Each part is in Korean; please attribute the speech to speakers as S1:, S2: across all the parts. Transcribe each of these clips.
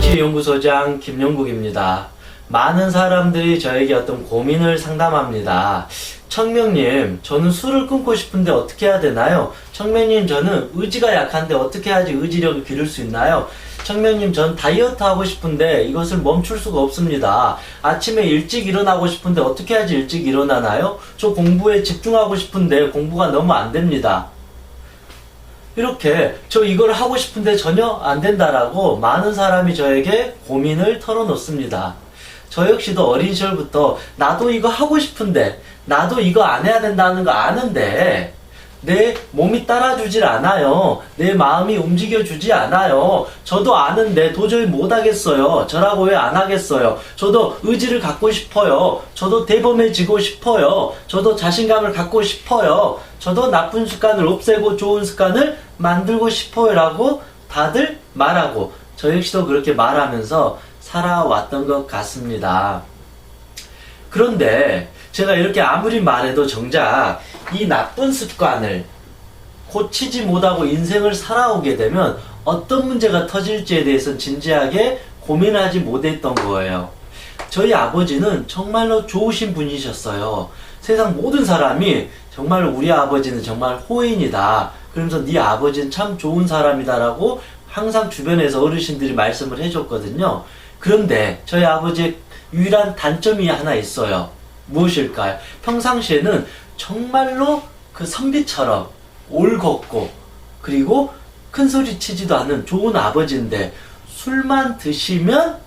S1: 정치연구소장 김영국입니다. 많은 사람들이 저에게 어떤 고민을 상담합니다. 청명님, 저는 술을 끊고 싶은데 어떻게 해야 되나요? 청명님, 저는 의지가 약한데 어떻게 해야지 의지력을 기를 수 있나요? 청명님, 전 다이어트 하고 싶은데 이것을 멈출 수가 없습니다. 아침에 일찍 일어나고 싶은데 어떻게 해야지 일찍 일어나나요? 저 공부에 집중하고 싶은데 공부가 너무 안 됩니다. 이렇게 저 이걸 하고 싶은데 전혀 안 된다라고 많은 사람이 저에게 고민을 털어놓습니다. 저 역시도 어린 시절부터 나도 이거 하고 싶은데 나도 이거 안 해야 된다는 거 아는데 내 몸이 따라주질 않아요. 내 마음이 움직여주지 않아요. 저도 아는데 도저히 못하겠어요. 저라고 왜 안 하겠어요? 저도 의지를 갖고 싶어요. 저도 대범해지고 싶어요. 저도 자신감을 갖고 싶어요. 저도 나쁜 습관을 없애고 좋은 습관을 만들고 싶어요 라고 다들 말하고 저 역시도 그렇게 말하면서 살아왔던 것 같습니다. 그런데 제가 이렇게 아무리 말해도 정작 이 나쁜 습관을 고치지 못하고 인생을 살아오게 되면 어떤 문제가 터질지에 대해서는 진지하게 고민하지 못했던 거예요. 저희 아버지는 정말로 좋으신 분이셨어요. 세상 모든 사람이 정말 우리 아버지는 정말 호인이다. 그러면서 네 아버지는 참 좋은 사람이다 라고 항상 주변에서 어르신들이 말씀을 해줬거든요. 그런데 저희 아버지의 유일한 단점이 하나 있어요. 무엇일까요? 평상시에는 정말로 그 선비처럼 올곧고 그리고 큰 소리 치지도 않는 좋은 아버지인데 술만 드시면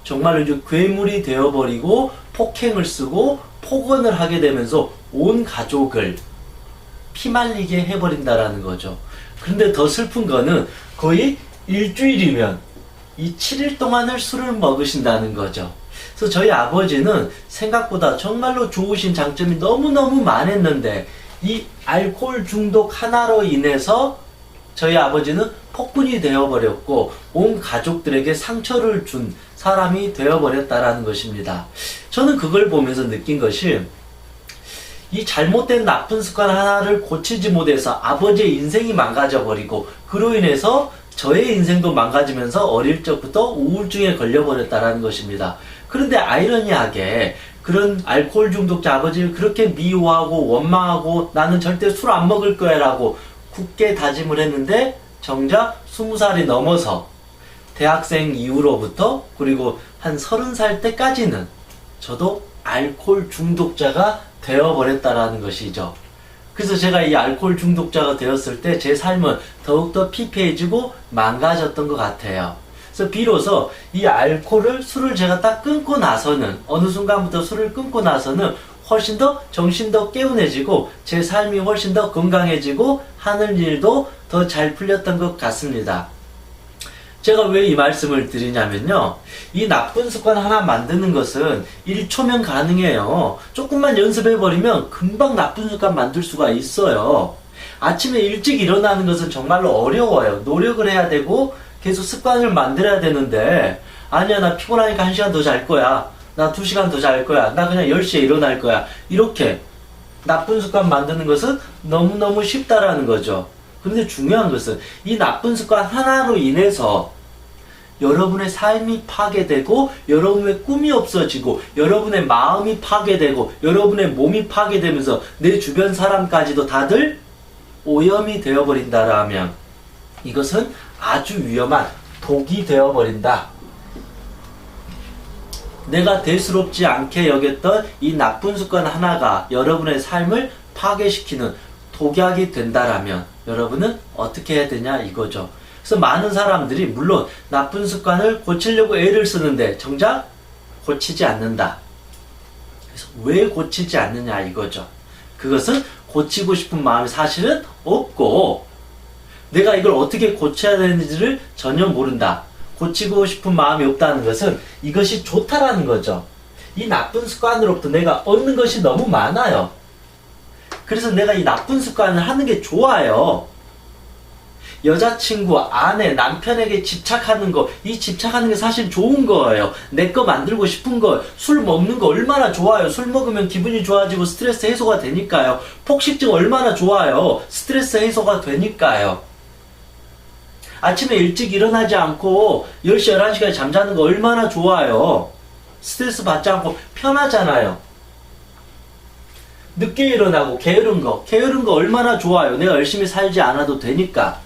S1: 정말로 이제 괴물이 되어버리고 폭행을 쓰고 폭언을 하게 되면서 온 가족을 피말리게 해버린다라는 거죠. 그런데 더 슬픈 거는 거의 일주일이면 이 7일 동안을 술을 먹으신다는 거죠. 그래서 저희 아버지는 생각보다 정말로 좋으신 장점이 너무너무 많았는데 이 알코올 중독 하나로 인해서 저희 아버지는 폭군이 되어버렸고 온 가족들에게 상처를 준 사람이 되어버렸다라는 것입니다. 저는 그걸 보면서 느낀 것이 이 잘못된 나쁜 습관 하나를 고치지 못해서 아버지의 인생이 망가져버리고 그로 인해서 저의 인생도 망가지면서 어릴 적부터 우울증에 걸려버렸다라는 것입니다. 그런데 아이러니하게 그런 알코올 중독자 아버지를 그렇게 미워하고 원망하고 나는 절대 술 안 먹을 거야 라고 굳게 다짐을 했는데 정작 20살이 넘어서 대학생 이후로부터 그리고 한 30살 때까지는 저도 알코올 중독자가 되어버렸다라는 것이죠. 그래서 제가 이 알코올 중독자가 되었을 때 제 삶은 더욱더 피폐해지고 망가졌던 것 같아요. 그래서 비로소 이 알코올을 술을 제가 딱 끊고 나서는 어느 순간부터 술을 끊고 나서는 훨씬 더 정신도 개운해지고 제 삶이 훨씬 더 건강해지고 하는 일도 더 잘 풀렸던 것 같습니다. 제가 왜 이 말씀을 드리냐면요. 이 나쁜 습관 하나 만드는 것은 1초면 가능해요. 조금만 연습해버리면 금방 나쁜 습관 만들 수가 있어요. 아침에 일찍 일어나는 것은 정말로 어려워요. 노력을 해야 되고 계속 습관을 만들어야 되는데 아니야 나 피곤하니까 1시간 더 잘 거야. 나 2시간 더 잘 거야. 나 그냥 10시에 일어날 거야. 이렇게 나쁜 습관 만드는 것은 너무너무 쉽다라는 거죠. 그런데 중요한 것은 이 나쁜 습관 하나로 인해서 여러분의 삶이 파괴되고 여러분의 꿈이 없어지고 여러분의 마음이 파괴되고 여러분의 몸이 파괴되면서 내 주변 사람까지도 다들 오염이 되어버린다라면 이것은 아주 위험한 독이 되어버린다. 내가 대수롭지 않게 여겼던 이 나쁜 습관 하나가 여러분의 삶을 파괴시키는 독약이 된다라면 여러분은 어떻게 해야 되냐 이거죠. 그래서 많은 사람들이 물론 나쁜 습관을 고치려고 애를 쓰는데 정작 고치지 않는다. 그래서 왜 고치지 않느냐 이거죠. 그것은 고치고 싶은 마음이 사실은 없고 내가 이걸 어떻게 고쳐야 되는지를 전혀 모른다. 고치고 싶은 마음이 없다는 것은 이것이 좋다라는 거죠. 이 나쁜 습관으로부터 내가 얻는 것이 너무 많아요. 그래서 내가 이 나쁜 습관을 하는 게 좋아요. 여자친구, 아내, 남편에게 집착하는 거, 이 집착하는 게 사실 좋은 거예요. 내 거 만들고 싶은 거, 술 먹는 거 얼마나 좋아요. 술 먹으면 기분이 좋아지고 스트레스 해소가 되니까요. 폭식증 얼마나 좋아요. 스트레스 해소가 되니까요. 아침에 일찍 일어나지 않고 10시, 11시까지 잠자는 거 얼마나 좋아요. 스트레스 받지 않고 편하잖아요. 늦게 일어나고 게으른 거 얼마나 좋아요. 내가 열심히 살지 않아도 되니까.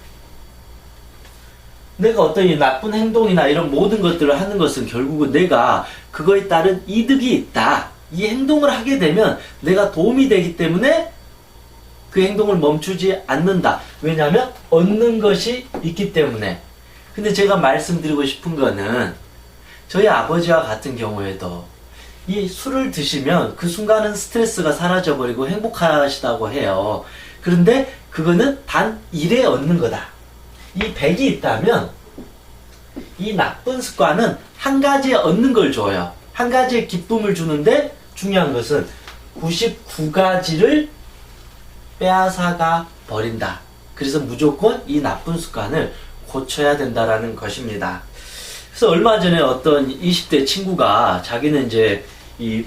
S1: 내가 어떤 이 나쁜 행동이나 이런 모든 것들을 하는 것은 결국은 내가 그거에 따른 이득이 있다. 이 행동을 하게 되면 내가 도움이 되기 때문에 그 행동을 멈추지 않는다. 왜냐하면 얻는 것이 있기 때문에. 근데 제가 말씀드리고 싶은 거는 저희 아버지와 같은 경우에도 이 술을 드시면 그 순간은 스트레스가 사라져버리고 행복하시다고 해요. 그런데 그거는 단 1에 얻는 거다. 이 100이 있다면 이 나쁜 습관은 한 가지에 얻는 걸 줘요. 한 가지의 기쁨을 주는데 중요한 것은 99가지를 빼앗아가 버린다. 그래서 무조건 이 나쁜 습관을 고쳐야 된다라는 것입니다. 그래서 얼마 전에 어떤 20대 친구가 자기는 이제 이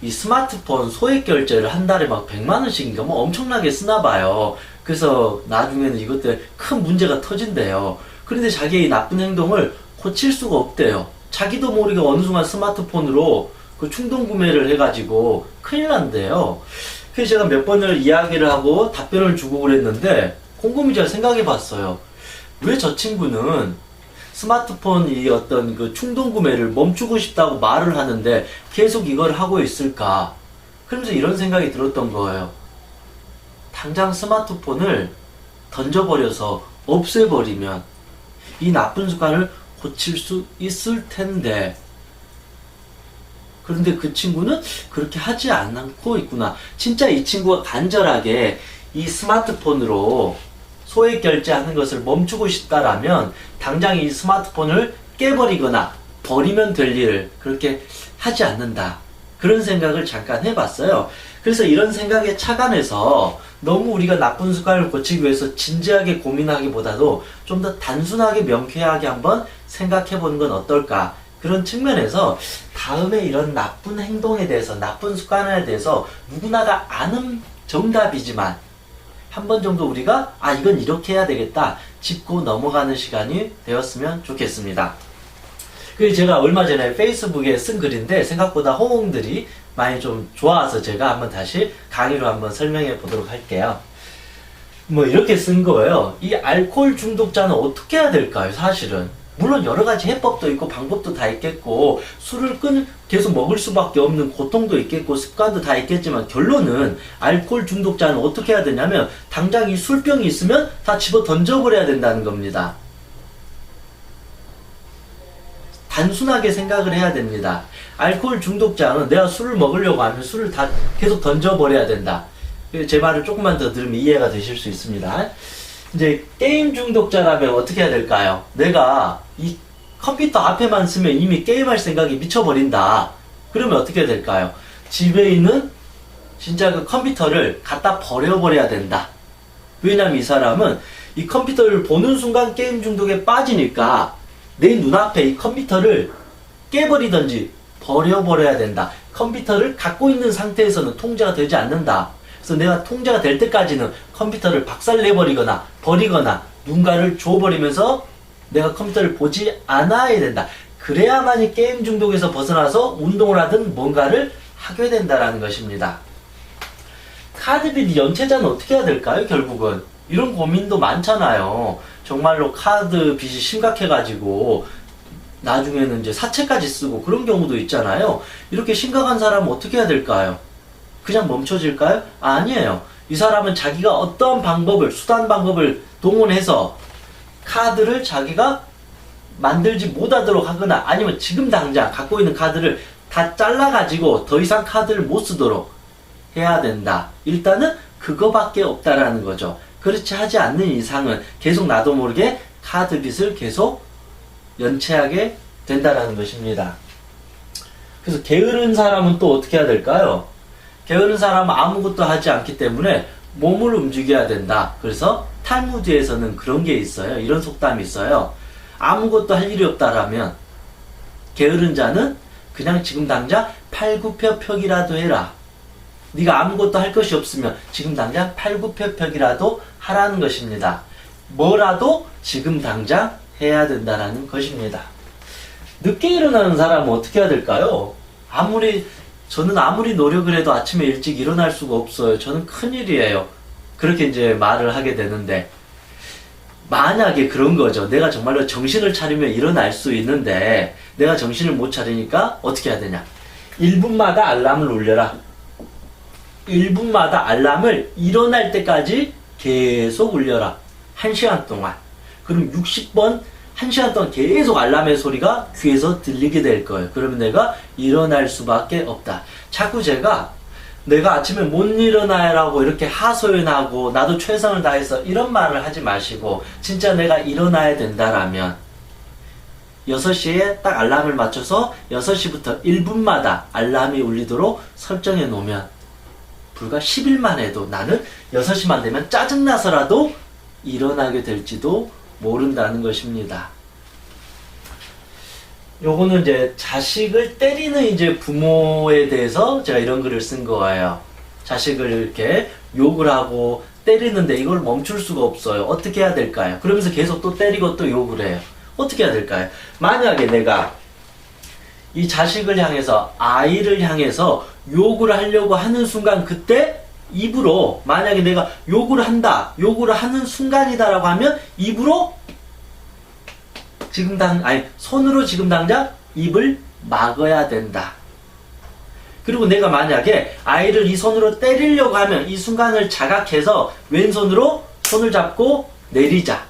S1: 스마트폰 소액 결제를 한 달에 막 100만원씩인가 뭐 엄청나게 쓰나 봐요. 그래서 나중에는 이것들 큰 문제가 터진대요. 그런데 자기의 이 나쁜 행동을 고칠 수가 없대요. 자기도 모르게 어느 순간 스마트폰으로 그 충동 구매를 해가지고 큰일 난대요. 그래서 제가 몇 번을 이야기를 하고 답변을 주고 그랬는데 곰곰이 제가 생각해 봤어요. 왜 저 친구는 스마트폰 이 어떤 그 충동 구매를 멈추고 싶다고 말을 하는데 계속 이걸 하고 있을까? 그러면서 이런 생각이 들었던 거예요. 당장 스마트폰을 던져버려서 없애버리면 이 나쁜 습관을 고칠 수 있을 텐데, 그런데 그 친구는 그렇게 하지 않고 있구나. 진짜 이 친구가 간절하게 이 스마트폰으로 소액 결제하는 것을 멈추고 싶다라면 당장 이 스마트폰을 깨버리거나 버리면 될 일을 그렇게 하지 않는다. 그런 생각을 잠깐 해봤어요. 그래서 이런 생각에 착안해서 너무 우리가 나쁜 습관을 고치기 위해서 진지하게 고민하기보다도 좀 더 단순하게 명쾌하게 한번 생각해보는 건 어떨까. 그런 측면에서 다음에 이런 나쁜 행동에 대해서, 나쁜 습관에 대해서 누구나 다 아는 정답이지만 한 번 정도 우리가 이건 이렇게 해야 되겠다 짚고 넘어가는 시간이 되었으면 좋겠습니다. 그래서 제가 얼마 전에 페이스북에 쓴 글인데 생각보다 호응들이 많이 좀 좋아서 제가 한번 다시 강의로 한번 설명해 보도록 할게요. 뭐 이렇게 쓴 거예요. 이 알코올 중독자는 어떻게 해야 될까요? 사실은 물론 여러 가지 해법도 있고 방법도 다 있겠고 술을 계속 먹을 수밖에 없는 고통도 있겠고 습관도 다 있겠지만 결론은 알코올 중독자는 어떻게 해야 되냐면 당장 이 술병이 있으면 다 집어 던져버려야 된다는 겁니다. 단순하게 생각을 해야 됩니다. 알코올 중독자는 내가 술을 먹으려고 하면 술을 다 계속 던져버려야 된다. 제 말을 조금만 더 들으면 이해가 되실 수 있습니다. 이제 게임 중독자라면 어떻게 해야 될까요? 내가 이 컴퓨터 앞에만 쓰면 이미 게임할 생각이 미쳐버린다. 그러면 어떻게 해야 될까요? 집에 있는 진짜 그 컴퓨터를 갖다 버려버려야 된다. 왜냐면 이 사람은 이 컴퓨터를 보는 순간 게임 중독에 빠지니까 내 눈앞에 이 컴퓨터를 깨버리든지 버려버려야 된다. 컴퓨터를 갖고 있는 상태에서는 통제가 되지 않는다. 그래서 내가 통제가 될 때까지는 컴퓨터를 박살내버리거나 버리거나 누군가를 줘버리면서 내가 컴퓨터를 보지 않아야 된다. 그래야만이 게임 중독에서 벗어나서 운동을 하든 뭔가를 하게 된다라는 것입니다. 카드빚 연체자는 어떻게 해야 될까요? 결국은 이런 고민도 많잖아요. 정말로 카드 빚이 심각해가지고 나중에는 이제 사채까지 쓰고 그런 경우도 있잖아요. 이렇게 심각한 사람은 어떻게 해야 될까요? 그냥 멈춰질까요? 아니에요. 이 사람은 자기가 어떠한 방법을, 수단 방법을 동원해서 카드를 자기가 만들지 못하도록 하거나 아니면 지금 당장 갖고 있는 카드를 다 잘라가지고 더 이상 카드를 못 쓰도록 해야 된다. 일단은 그거밖에 없다라는 거죠. 그렇지 하지 않는 이상은 계속 나도 모르게 카드 빚을 계속 연체하게 된다라는 것입니다. 그래서 게으른 사람은 또 어떻게 해야 될까요? 게으른 사람은 아무것도 하지 않기 때문에 몸을 움직여야 된다. 그래서 탈무드에서는 그런 게 있어요. 이런 속담이 있어요. 아무것도 할 일이 없다라면 게으른 자는 그냥 지금 당장 팔굽혀펴기라도 해라. 네가 아무것도 할 것이 없으면 지금 당장 팔굽혀펴기라도 하라는 것입니다. 뭐라도 지금 당장 해야 된다는 것입니다. 늦게 일어나는 사람은 어떻게 해야 될까요? 저는 아무리 노력을 해도 아침에 일찍 일어날 수가 없어요. 저는 큰일이에요. 그렇게 이제 말을 하게 되는데, 만약에 그런 거죠. 내가 정말로 정신을 차리면 일어날 수 있는데 내가 정신을 못 차리니까 어떻게 해야 되냐. 1분마다 알람을 울려라. 1분마다 알람을 일어날 때까지 계속 울려라. 1시간 동안. 그럼 60번 1시간 동안 계속 알람의 소리가 귀에서 들리게 될 거예요. 그러면 내가 일어날 수밖에 없다. 자꾸 내가 아침에 못 일어나라고 이렇게 하소연하고 나도 최선을 다해서 이런 말을 하지 마시고, 진짜 내가 일어나야 된다라면 6시에 딱 알람을 맞춰서 6시부터 1분마다 알람이 울리도록 설정해 놓으면 불과 10일만 해도 나는 6시만 되면 짜증나서라도 일어나게 될지도 모른다는 것입니다. 요거는 이제 자식을 때리는 이제 부모에 대해서 제가 이런 글을 쓴 거예요. 자식을 이렇게 욕을 하고 때리는데 이걸 멈출 수가 없어요. 어떻게 해야 될까요? 그러면서 계속 또 때리고 또 욕을 해요. 어떻게 해야 될까요? 만약에 내가 이 자식을 향해서, 아이를 향해서 욕을 하려고 하는 순간, 그때 입으로, 만약에 내가 욕을 한다, 욕을 하는 순간이다라고 하면 입으로 손으로 지금 당장 입을 막아야 된다. 그리고 내가 만약에 아이를 이 손으로 때리려고 하면 이 순간을 자각해서 왼손으로 손을 잡고 내리자.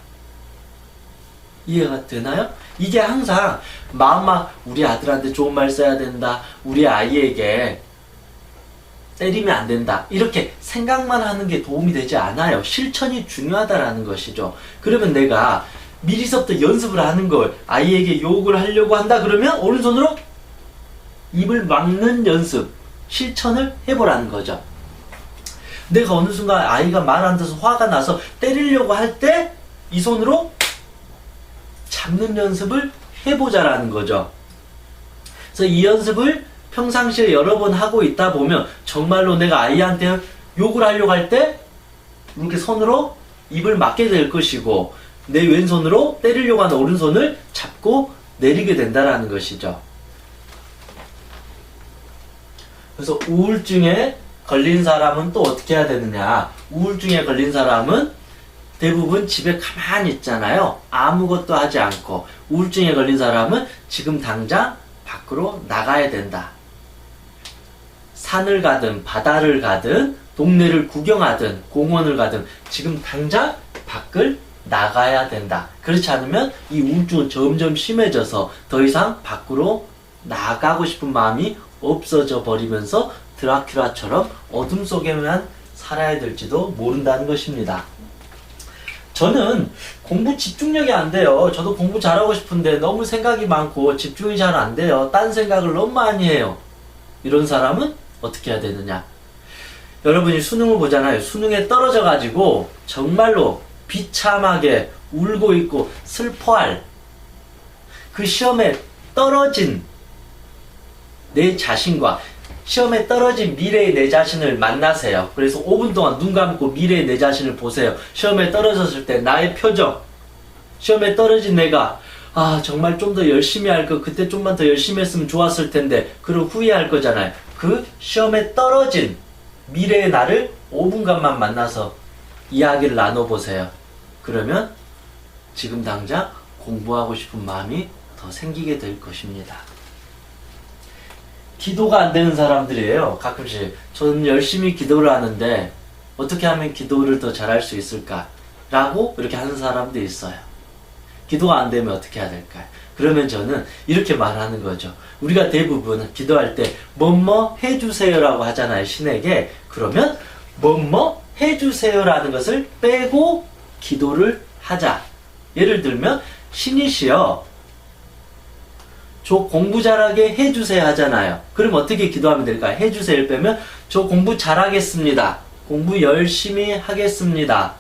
S1: 이해가 되나요? 이게 항상 우리 아들한테 좋은 말 써야 된다, 우리 아이에게 때리면 안 된다, 이렇게 생각만 하는 게 도움이 되지 않아요. 실천이 중요하다라는 것이죠. 그러면 내가 미리서부터 연습을 하는 걸, 아이에게 욕을 하려고 한다 그러면 오른손으로 입을 막는 연습, 실천을 해보라는 거죠. 내가 어느 순간 아이가 말 안 들어서 화가 나서 때리려고 할 때 이 손으로 잡는 연습을 해보자라는 거죠. 그래서 이 연습을 평상시에 여러 번 하고 있다 보면 정말로 내가 아이한테 욕을 하려고 할 때 이렇게 손으로 입을 막게 될 것이고, 내 왼손으로 때리려고 하는 오른손을 잡고 내리게 된다는 것이죠. 그래서 우울증에 걸린 사람은 또 어떻게 해야 되느냐. 우울증에 걸린 사람은 대부분 집에 가만히 있잖아요. 아무것도 하지 않고. 우울증에 걸린 사람은 지금 당장 밖으로 나가야 된다. 산을 가든 바다를 가든 동네를 구경하든 공원을 가든 지금 당장 밖을 나가야 된다. 그렇지 않으면 이 우울증은 점점 심해져서 더 이상 밖으로 나가고 싶은 마음이 없어져 버리면서 드라큘라처럼 어둠 속에만 살아야 될지도 모른다는 것입니다. 저는 공부 집중력이 안 돼요. 저도 공부 잘하고 싶은데 너무 생각이 많고 집중이 잘 안 돼요. 딴 생각을 너무 많이 해요. 이런 사람은 어떻게 해야 되느냐. 여러분이 수능을 보잖아요. 수능에 떨어져 가지고 정말로 비참하게 울고 있고 슬퍼할, 그 시험에 떨어진 내 자신과 시험에 떨어진 미래의 내 자신을 만나세요. 그래서 5분 동안 눈 감고 미래의 내 자신을 보세요. 시험에 떨어졌을 때 나의 표정, 시험에 떨어진 내가 정말 좀 더 열심히 할 거, 그때 좀만 더 열심히 했으면 좋았을 텐데, 그리고 후회할 거잖아요. 그 시험에 떨어진 미래의 나를 5분간만 만나서 이야기를 나눠보세요. 그러면 지금 당장 공부하고 싶은 마음이 더 생기게 될 것입니다. 기도가 안 되는 사람들이에요. 가끔씩 저는 열심히 기도를 하는데 어떻게 하면 기도를 더 잘할 수 있을까? 라고 이렇게 하는 사람도 있어요. 기도가 안 되면 어떻게 해야 될까요? 그러면 저는 이렇게 말하는 거죠. 우리가 대부분 기도할 때 뭐뭐 해주세요 라고 하잖아요, 신에게. 그러면 뭐뭐 해주세요라는 것을 빼고 기도를 하자. 예를 들면 신이시여 저 공부 잘하게 해주세요 하잖아요. 그럼 어떻게 기도하면 될까요? 해주세요를 빼면 저 공부 잘하겠습니다. 공부 열심히 하겠습니다.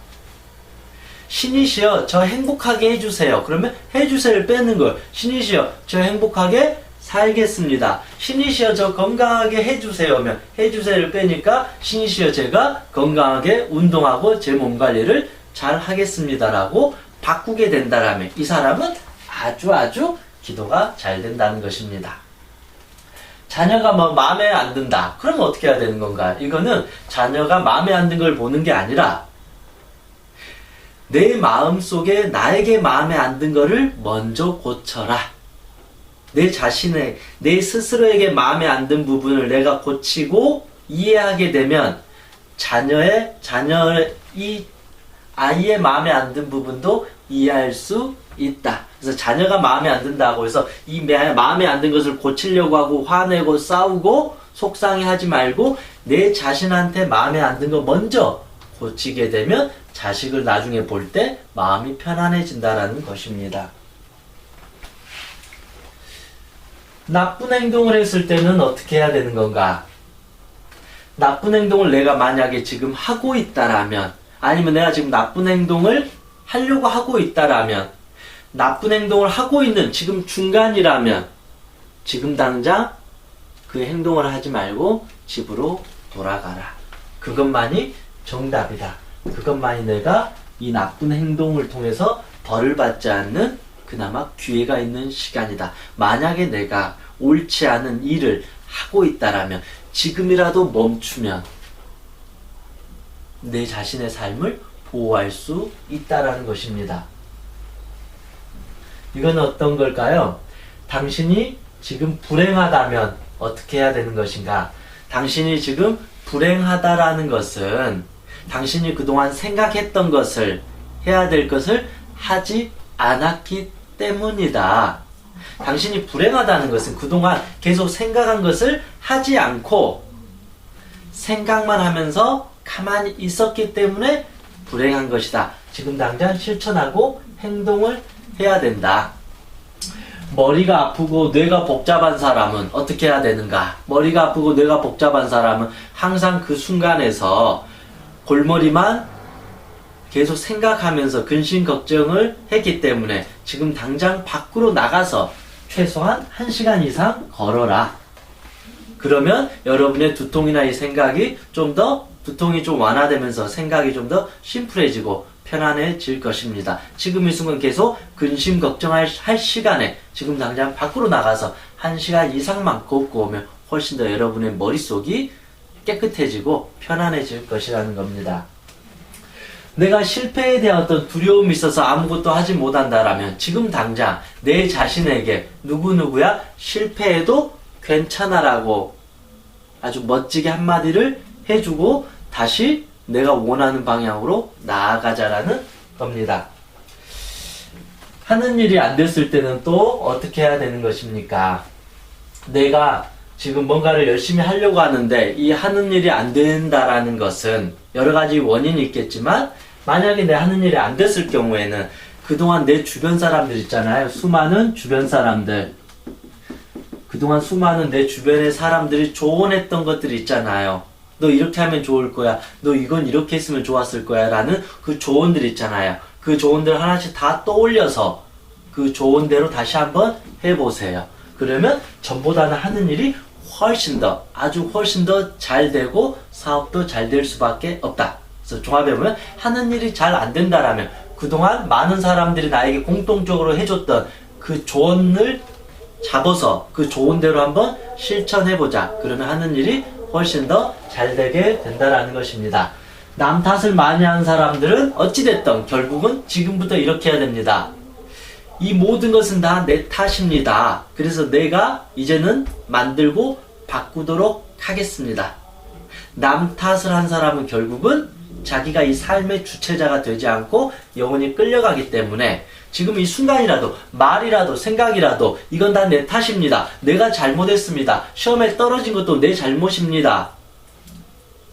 S1: 신이시여 저 행복하게 해주세요. 그러면 해주세요를 빼는 걸, 신이시여 저 행복하게 살겠습니다. 신이시여 저 건강하게 해주세요면 해주세요를 빼니까 신이시여 제가 건강하게 운동하고 제 몸 관리를 잘 하겠습니다라고 바꾸게 된다라면 이 사람은 아주 기도가 잘 된다는 것입니다. 자녀가 뭐 마음에 안 든다. 그러면 어떻게 해야 되는 건가? 이거는 자녀가 마음에 안 든 걸 보는 게 아니라 내 마음속에 나에게 마음에 안 든 거를 먼저 고쳐라. 내 자신의, 내 스스로에게 마음에 안 든 부분을 내가 고치고 이해하게 되면 이 아이의 마음에 안 든 부분도 이해할 수 있다. 그래서 자녀가 마음에 안 든다고 해서 이 마음에 안 든 것을 고치려고 하고 화내고 싸우고 속상해하지 말고 내 자신한테 마음에 안 든 거 먼저 고치게 되면 자식을 나중에 볼 때 마음이 편안해진다라는 것입니다. 나쁜 행동을 했을 때는 어떻게 해야 되는 건가? 나쁜 행동을 내가 만약에 지금 하고 있다라면, 아니면 내가 지금 나쁜 행동을 하려고 하고 있다라면, 나쁜 행동을 하고 있는 지금 중간이라면 지금 당장 그 행동을 하지 말고 집으로 돌아가라. 그것만이 정답이다. 그것만이 내가 이 나쁜 행동을 통해서 벌을 받지 않는 그나마 기회가 있는 시간이다. 만약에 내가 옳지 않은 일을 하고 있다라면 지금이라도 멈추면 내 자신의 삶을 보호할 수 있다라는 것입니다. 이건 어떤 걸까요? 당신이 지금 불행하다면 어떻게 해야 되는 것인가? 당신이 지금 불행하다라는 것은 당신이 그동안 생각했던 것을, 해야 될 것을 하지 않았기 때문이다. 당신이 불행하다는 것은 그동안 계속 생각한 것을 하지 않고 생각만 하면서 가만히 있었기 때문에 불행한 것이다. 지금 당장 실천하고 행동을 해야 된다. 머리가 아프고 뇌가 복잡한 사람은 어떻게 해야 되는가? 머리가 아프고 뇌가 복잡한 사람은 항상 그 순간에서 골머리만 계속 생각하면서 근심 걱정을 했기 때문에 지금 당장 밖으로 나가서 최소한 1시간 이상 걸어라. 그러면 여러분의 두통이나 이 생각이 두통이 좀 완화되면서 생각이 좀 더 심플해지고 편안해질 것입니다. 지금 이 순간 계속 근심 걱정할 시간에 지금 당장 밖으로 나가서 1시간 이상만 걷고 오면 훨씬 더 여러분의 머릿속이 깨끗해지고 편안해질 것이라는 겁니다. 내가 실패에 대한 어떤 두려움이 있어서 아무것도 하지 못한다라면 지금 당장 내 자신에게 누구누구야 실패해도 괜찮아라고 아주 멋지게 한마디를 해주고 다시 내가 원하는 방향으로 나아가자라는 겁니다. 하는 일이 안 됐을 때는 또 어떻게 해야 되는 것입니까? 내가 지금 뭔가를 열심히 하려고 하는데 이 하는 일이 안 된다라는 것은 여러 가지 원인이 있겠지만 만약에 내 하는 일이 안 됐을 경우에는 그동안 내 주변 사람들 있잖아요. 수많은 주변 사람들. 그동안 수많은 내 주변의 사람들이 조언했던 것들이 있잖아요. 너 이렇게 하면 좋을 거야. 너 이건 이렇게 했으면 좋았을 거야. 라는 그 조언들 있잖아요. 그 조언들 하나씩 다 떠올려서 그 조언대로 다시 한번 해보세요. 그러면 전보다는 하는 일이 훨씬 더 잘 되고 사업도 잘 될 수밖에 없다. 그래서 종합해보면 하는 일이 잘 안 된다라면 그동안 많은 사람들이 나에게 공통적으로 해줬던 그 조언을 잡아서 그 조언대로 한번 실천해보자. 그러면 하는 일이 훨씬 더 잘 되게 된다라는 것입니다. 남 탓을 많이 하는 사람들은 어찌됐든 결국은 지금부터 이렇게 해야 됩니다. 이 모든 것은 다 내 탓입니다. 그래서 내가 이제는 만들고 바꾸도록 하겠습니다. 남 탓을 한 사람은 결국은 자기가 이 삶의 주체자가 되지 않고 영원히 끌려가기 때문에 지금 이 순간이라도 말이라도 생각이라도 이건 다 내 탓입니다. 내가 잘못했습니다. 시험에 떨어진 것도 내 잘못입니다.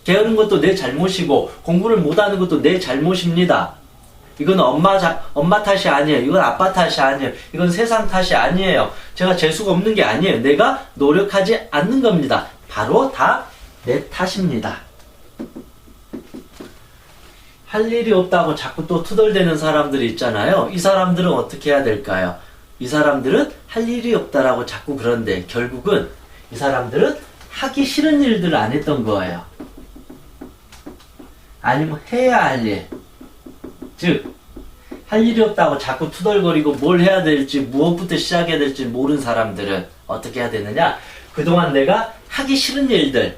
S1: 게으른 것도 내 잘못이고 공부를 못하는 것도 내 잘못입니다. 이건 엄마 탓이 아니에요. 이건 아빠 탓이 아니에요. 이건 세상 탓이 아니에요. 제가 재수가 없는 게 아니에요. 내가 노력하지 않는 겁니다. 바로 다 내 탓입니다. 할 일이 없다고 자꾸 또 투덜대는 사람들이 있잖아요. 이 사람들은 어떻게 해야 될까요? 이 사람들은 할 일이 없다라고 자꾸 그러는데 결국은 이 사람들은 하기 싫은 일들을 안 했던 거예요. 아니면 해야 할 일. 즉, 할 일이 없다고 자꾸 투덜거리고 뭘 해야 될지, 무엇부터 시작해야 될지 모르는 사람들은 어떻게 해야 되느냐? 그동안 내가 하기 싫은 일들,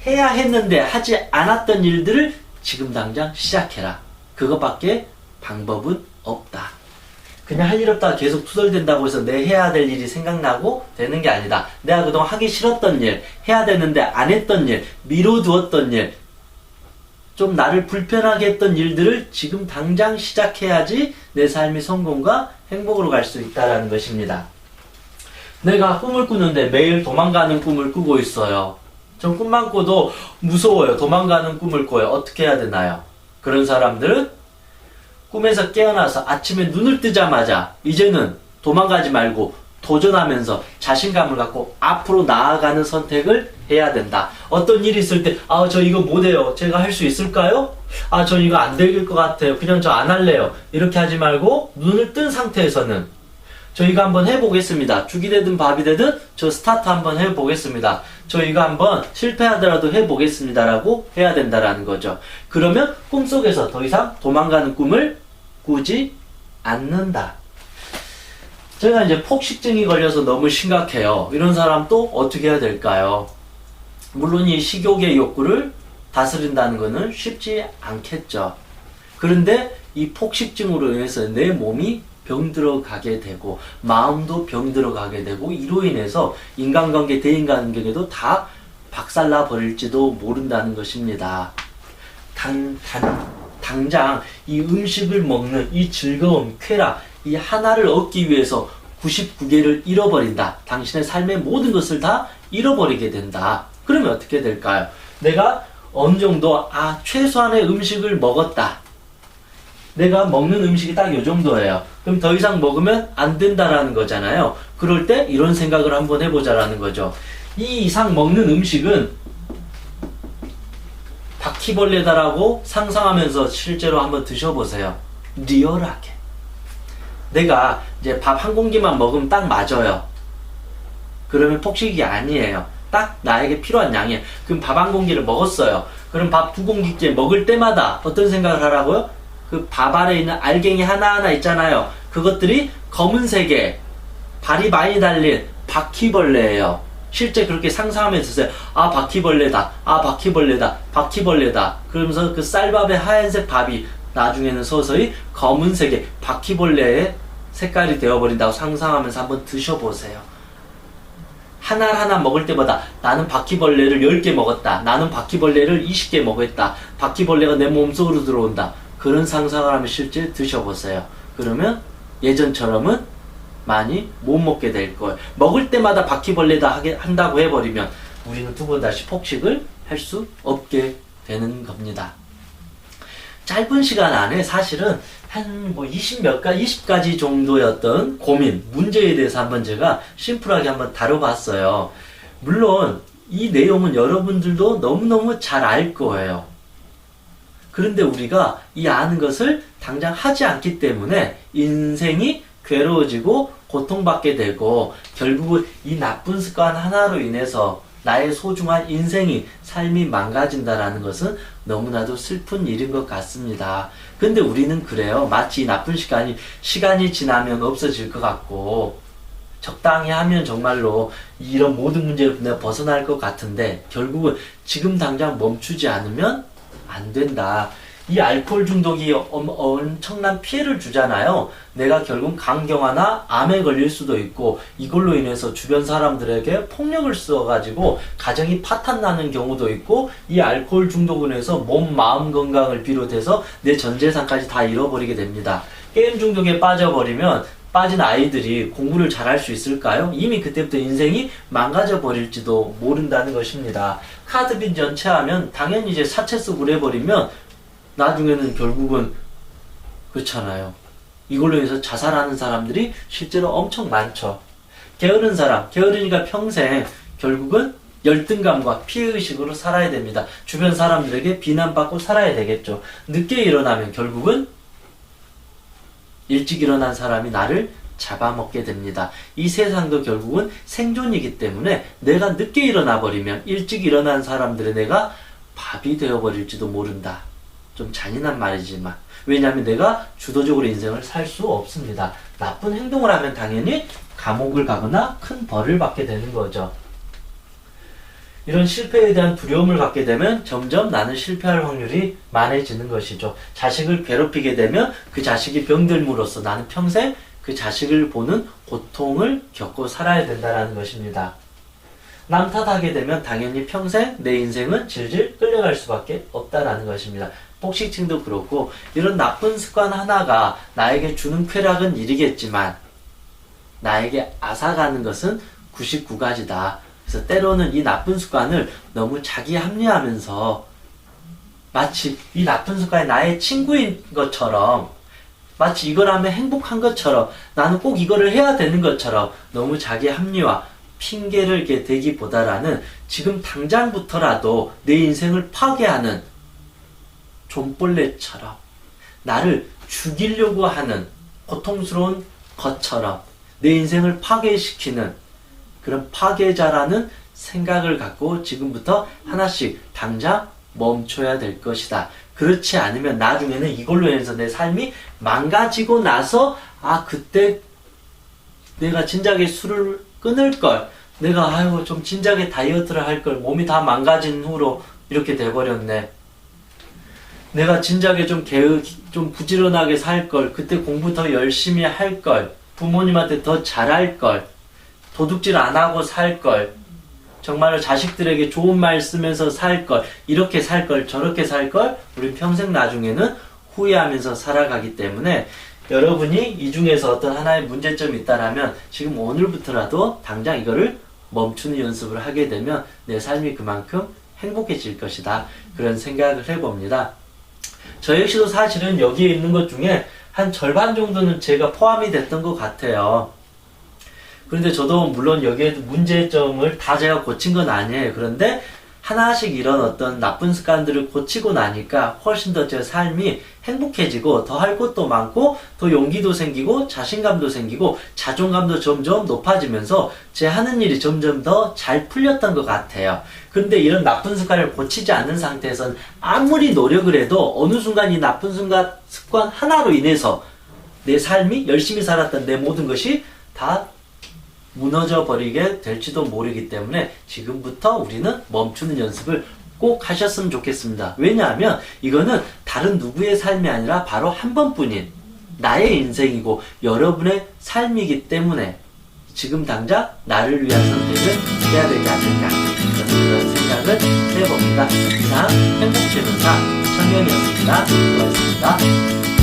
S1: 해야 했는데 하지 않았던 일들을 지금 당장 시작해라. 그것밖에 방법은 없다. 그냥 할 일 없다가 계속 투덜댄다고 해서 내 해야 될 일이 생각나고 되는 게 아니다. 내가 그동안 하기 싫었던 일, 해야 되는데 안 했던 일, 미뤄두었던 일, 좀 나를 불편하게 했던 일들을 지금 당장 시작해야지 내 삶이 성공과 행복으로 갈 수 있다는 것입니다. 내가 꿈을 꾸는데 매일 도망가는 꿈을 꾸고 있어요. 전 꿈만 꿔도 무서워요. 도망가는 꿈을 꿔요. 어떻게 해야 되나요? 그런 사람들은 꿈에서 깨어나서 아침에 눈을 뜨자마자 이제는 도망가지 말고 도전하면서 자신감을 갖고 앞으로 나아가는 선택을 해야 된다. 어떤 일이 있을 때, 저 이거 못해요. 제가 할 수 있을까요? 저 이거 안 될 것 같아요. 그냥 저 안 할래요. 이렇게 하지 말고 눈을 뜬 상태에서는 저희가 한번 해보겠습니다. 죽이 되든 밥이 되든 저 스타트 한번 해보겠습니다. 저희가 한번 실패하더라도 해보겠습니다. 라고 해야 된다라는 거죠. 그러면 꿈속에서 더 이상 도망가는 꿈을 꾸지 않는다. 제가 이제 폭식증이 걸려서 너무 심각해요. 이런 사람 또 어떻게 해야 될까요? 물론 이 식욕의 욕구를 다스린다는 것은 쉽지 않겠죠. 그런데 이 폭식증으로 인해서 내 몸이 병들어 가게 되고 마음도 병들어 가게 되고 이로 인해서 인간관계, 대인관계도 다 박살나 버릴지도 모른다는 것입니다. 당장 이 음식을 먹는 이 즐거움, 쾌락, 이 하나를 얻기 위해서 99개를 잃어버린다. 당신의 삶의 모든 것을 다 잃어버리게 된다. 그러면 어떻게 될까요? 내가 어느 정도 최소한의 음식을 먹었다. 내가 먹는 음식이 딱 이 정도예요. 그럼 더 이상 먹으면 안 된다라는 거잖아요. 그럴 때 이런 생각을 한번 해보자라는 거죠. 이 이상 먹는 음식은 바퀴벌레다라고 상상하면서 실제로 한번 드셔보세요. 리얼하게. 내가 이제 밥 한 공기만 먹으면 딱 맞아요. 그러면 폭식이 아니에요. 딱 나에게 필요한 양이에요. 그럼 밥 한 공기를 먹었어요. 그럼 밥 두 공기께 먹을 때마다 어떤 생각을 하라고요? 그 밥 아래 있는 알갱이 하나하나 있잖아요. 그것들이 검은색에 발이 많이 달린 바퀴벌레예요. 실제 그렇게 상상하면서 쓰세요. 바퀴벌레다. 바퀴벌레다. 바퀴벌레다. 그러면서 그 쌀밥의 하얀색 밥이 나중에는 서서히 검은색의 바퀴벌레의 색깔이 되어버린다고 상상하면서 한번 드셔보세요. 하나하나 먹을 때마다 나는 바퀴벌레를 10개 먹었다. 나는 바퀴벌레를 20개 먹었다. 바퀴벌레가 내 몸속으로 들어온다. 그런 상상을 하면 실제 드셔보세요. 그러면 예전처럼은 많이 못 먹게 될 거예요. 먹을 때마다 바퀴벌레다 한다고 해버리면 우리는 두 번 다시 폭식을 할 수 없게 되는 겁니다. 짧은 시간 안에 사실은 한 20가지 정도의 어떤 고민, 문제에 대해서 한번 제가 심플하게 한번 다뤄봤어요. 물론 이 내용은 여러분들도 너무너무 잘 알 거예요. 그런데 우리가 이 아는 것을 당장 하지 않기 때문에 인생이 괴로워지고 고통받게 되고 결국은 이 나쁜 습관 하나로 인해서 나의 소중한 인생이, 삶이 망가진다라는 것은 너무나도 슬픈 일인 것 같습니다. 근데 우리는 그래요. 마치 이 나쁜 시간이 지나면 없어질 것 같고 적당히 하면 정말로 이런 모든 문제를 내가 벗어날 것 같은데 결국은 지금 당장 멈추지 않으면 안 된다. 이 알코올 중독이 엄청난 피해를 주잖아요. 내가 결국 간경화나 암에 걸릴 수도 있고 이걸로 인해서 주변 사람들에게 폭력을 써가지고 가정이 파탄나는 경우도 있고 이 알코올 중독으로 인해서 몸, 마음 건강을 비롯해서 내 전 재산까지 다 잃어버리게 됩니다. 게임 중독에 빠진 아이들이 공부를 잘할 수 있을까요? 이미 그때부터 인생이 망가져 버릴지도 모른다는 것입니다. 카드 빚 연체하면 당연히 이제 사채수를 해버리면 나중에는 결국은 그렇잖아요. 이걸로 해서 자살하는 사람들이 실제로 엄청 많죠. 게으르니까 평생 결국은 열등감과 피해의식으로 살아야 됩니다. 주변 사람들에게 비난받고 살아야 되겠죠. 늦게 일어나면 결국은 일찍 일어난 사람이 나를 잡아먹게 됩니다. 이 세상도 결국은 생존이기 때문에 내가 늦게 일어나 버리면 일찍 일어난 사람들의 내가 밥이 되어버릴지도 모른다. 좀 잔인한 말이지만, 왜냐하면 내가 주도적으로 인생을 살 수 없습니다. 나쁜 행동을 하면 당연히 감옥을 가거나 큰 벌을 받게 되는 거죠. 이런 실패에 대한 두려움을 갖게 되면 점점 나는 실패할 확률이 많아지는 것이죠. 자식을 괴롭히게 되면 그 자식이 병들므로써 나는 평생 그 자식을 보는 고통을 겪고 살아야 된다는 것입니다. 남 탓하게 되면 당연히 평생 내 인생은 질질 끌려갈 수밖에 없다라는 것입니다. 복식층도 그렇고, 이런 나쁜 습관 하나가 나에게 주는 쾌락은 일이겠지만 나에게 앗아가는 것은 99가지다. 그래서 때로는 이 나쁜 습관을 너무 자기 합리화하면서 마치 이 나쁜 습관이 나의 친구인 것처럼, 마치 이걸 하면 행복한 것처럼, 나는 꼭 이거를 해야 되는 것처럼 너무 자기 합리화, 핑계를 이렇게 대기보다라는 지금 당장부터라도 내 인생을 파괴하는 좀벌레처럼 나를 죽이려고 하는 고통스러운 것처럼 내 인생을 파괴시키는 그런 파괴자라는 생각을 갖고 지금부터 하나씩 당장 멈춰야 될 것이다. 그렇지 않으면 나중에는 이걸로 인해서 내 삶이 망가지고 나서, 아, 그때 내가 진작에 술을 끊을 걸, 내가 아이고 좀 진작에 다이어트를 할 걸, 몸이 다 망가진 후로 이렇게 돼버렸네. 내가 진작에 좀 부지런하게 살 걸, 그때 공부 더 열심히 할 걸, 부모님한테 더 잘할 걸, 도둑질 안 하고 살 걸, 정말로 자식들에게 좋은 말 쓰면서 살 걸, 이렇게 살 걸, 저렇게 살 걸, 우리 평생 나중에는 후회하면서 살아가기 때문에 여러분이 이 중에서 어떤 하나의 문제점이 있다라면 지금 오늘부터라도 당장 이거를 멈추는 연습을 하게 되면 내 삶이 그만큼 행복해질 것이다. 그런 생각을 해봅니다. 저 역시도 사실은 여기에 있는 것 중에 한 절반 정도는 제가 포함이 됐던 것 같아요. 그런데 저도 물론 여기에 문제점을 다 제가 고친 건 아니에요. 그런데 하나씩 이런 어떤 나쁜 습관들을 고치고 나니까 훨씬 더 제 삶이 행복해지고 더 할 것도 많고 더 용기도 생기고 자신감도 생기고 자존감도 점점 높아지면서 제 하는 일이 점점 더 잘 풀렸던 것 같아요. 근데 이런 나쁜 습관을 고치지 않는 상태에선 아무리 노력을 해도 어느 순간 이 나쁜 습관 하나로 인해서 내 삶이, 열심히 살았던 내 모든 것이 다 무너져 버리게 될지도 모르기 때문에 지금부터 우리는 멈추는 연습을 꼭 하셨으면 좋겠습니다. 왜냐하면 이거는 다른 누구의 삶이 아니라 바로 한 번뿐인 나의 인생이고 여러분의 삶이기 때문에 지금 당장 나를 위한 선택을 해야 되지 않을까, 그런 생각을 해봅니다. 이상 행복질문사 청년이었습니다. 수고하셨습니다.